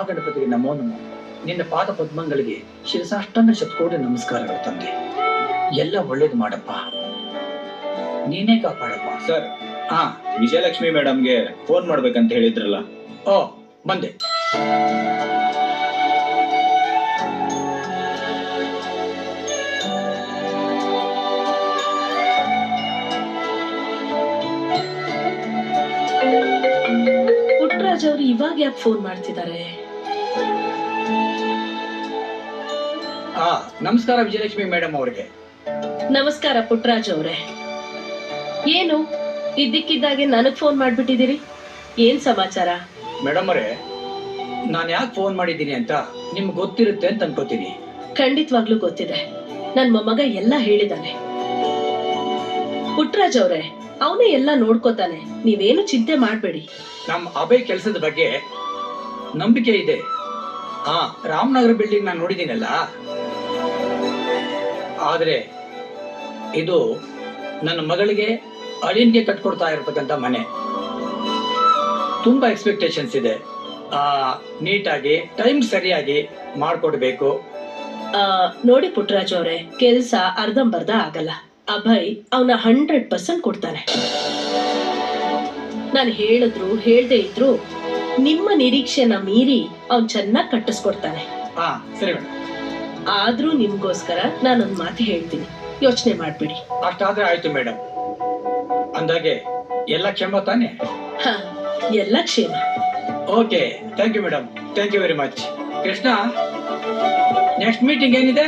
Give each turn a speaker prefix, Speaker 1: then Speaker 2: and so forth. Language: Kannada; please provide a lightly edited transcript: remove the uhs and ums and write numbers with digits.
Speaker 1: ಮಹಾಗಣಪತಿಗೆ ನಮೋ ನಮೋ. ನಿನ್ನ ಪಾದ ಪದ್ಮಗಳಿಗೆ ಶಿರಸಾಷ್ಟಾಂಗ ಶತಕೋಟಿ ನಮಸ್ಕಾರಗಳು ತಂದೆ. ಎಲ್ಲ ಒಳ್ಳೇದು ಮಾಡಪ್ಪ, ನೀನೇ ಕಾಪಾಡಪ್ಪ.
Speaker 2: ಸರ್,
Speaker 1: ಹಾ,
Speaker 2: ವಿಜಯಲಕ್ಷ್ಮಿ ಮೇಡಮ್ಗೆ ಫೋನ್ ಮಾಡ್ಬೇಕಂತ ಹೇಳಿದ್ರಲ್ಲ.
Speaker 1: ಓ ಬಂದೆ.
Speaker 3: ಪುಟ್ಟರಾಜ್ ಅವರು ಇವಾಗ ಯಾಕೆ ಫೋನ್ ಮಾಡ್ತಿದ್ದಾರೆ?
Speaker 1: ನಮಸ್ಕಾರ ವಿಜಯಲಕ್ಷ್ಮಿ ಮೇಡಮ್ ಅವ್ರಿಗೆ.
Speaker 3: ನಮಸ್ಕಾರ ಪುಟ್ಟರಾಜ್ ಅವ್ರೆ. ಏನು ಇದ್ದಕ್ಕಿದ್ದಾಗೆ ನನಗ್ ಫೋನ್ ಮಾಡ್ಬಿಟ್ಟಿದ್ದೀರಿ? ಏನ್ ಸಮಾಚಾರ?
Speaker 1: ಮೇಡಮ್ ಅವರೇ, ನಾನು ಯಾಕೆ ಫೋನ್ ಮಾಡಿದ್ದೀನಿ ಅಂತ ನಿಮ್ಗೆ ಗೊತ್ತಿರುತ್ತೆ ಅಂತ ಅನ್ಕೋತೀನಿ.
Speaker 3: ಖಂಡಿತವಾಗ್ಲೂ ಗೊತ್ತಿದೆ. ನನ್ ಮೊಮ್ಮಗ ಎಲ್ಲ ಹೇಳಿದಾನೆ. ಪುಟ್ಟರಾಜ್ ಅವ್ರೆ, ಅವನೇ ಎಲ್ಲ ನೋಡ್ಕೋತಾನೆ, ನೀವೇನು ಚಿಂತೆ ಮಾಡ್ಬೇಡಿ.
Speaker 1: ನಮ್ಮ ಅಭಯ್ ಕೆಲಸದ ಬಗ್ಗೆ ನಂಬಿಕೆ ಇದೆ. ರಾಮನಗರ ಬಿಲ್ಡಿಂಗ್ ನಾನು ನೋಡಿದ್ದೀನಲ್ಲ, ಆದ್ರೆ ಇದು ನನ್ನ ಮಗಳಿಗೆ ಅಳಿನ್ಗೆ ಕಟ್ಕೊಡ್ತಾ ಇರತಕ್ಕಂತ ಮನೆ. ತುಂಬಾ ಎಕ್ಸ್ಪೆಕ್ಟೇಷನ್ಸ್ ಇದೆ. ನೀಟಾಗಿ ಟೈಮ್ ಸರಿಯಾಗಿ ಮಾಡ್ಕೊಡ್ಬೇಕು.
Speaker 3: ನೋಡಿ ಪುಟ್ಟರಾಜ್ ಅವ್ರೆ, ಕೆಲ್ಸ ಅರ್ಧಂಬರ್ಧ ಆಗಲ್ಲ. ಅಭಯ್ ಅವನ 100% ಕೊಡ್ತಾನೆ. ನಾನು ಹೇಳಿದ್ರು ಹೇಳ್ದೆ ಇದ್ರು ನಿಮ್ಮ ನಿರೀಕ್ಷೆನ ಮೀರಿ ಅವ್ನ್ ಚೆನ್ನಾಗ್ ಕಟ್ಟಿಸ್ಕೊಡ್ತಾನೆ.
Speaker 1: ಸರಿ ಮೇಡಮ್.
Speaker 3: ಆದ್ರೂ ನಿಮ್ಗೋಸ್ಕರ ನಾನೊಂದ್ ಮಾತು ಹೇಳ್ತೀನಿ, ಯೋಚನೆ ಮಾಡ್ಬೇಡಿ.
Speaker 1: ಅಷ್ಟಾದ್ರೆ ಆಯ್ತು ಮೇಡಮ್. ಅಂದಾಗೆ ಎಲ್ಲ ಕ್ಷಮ ತಾನೆ?
Speaker 3: ಎಲ್ಲ ಕ್ಷೇಮ.
Speaker 1: Okay, thank you madam, thank you very much. Krishna, next meeting ಏನಿದೆ?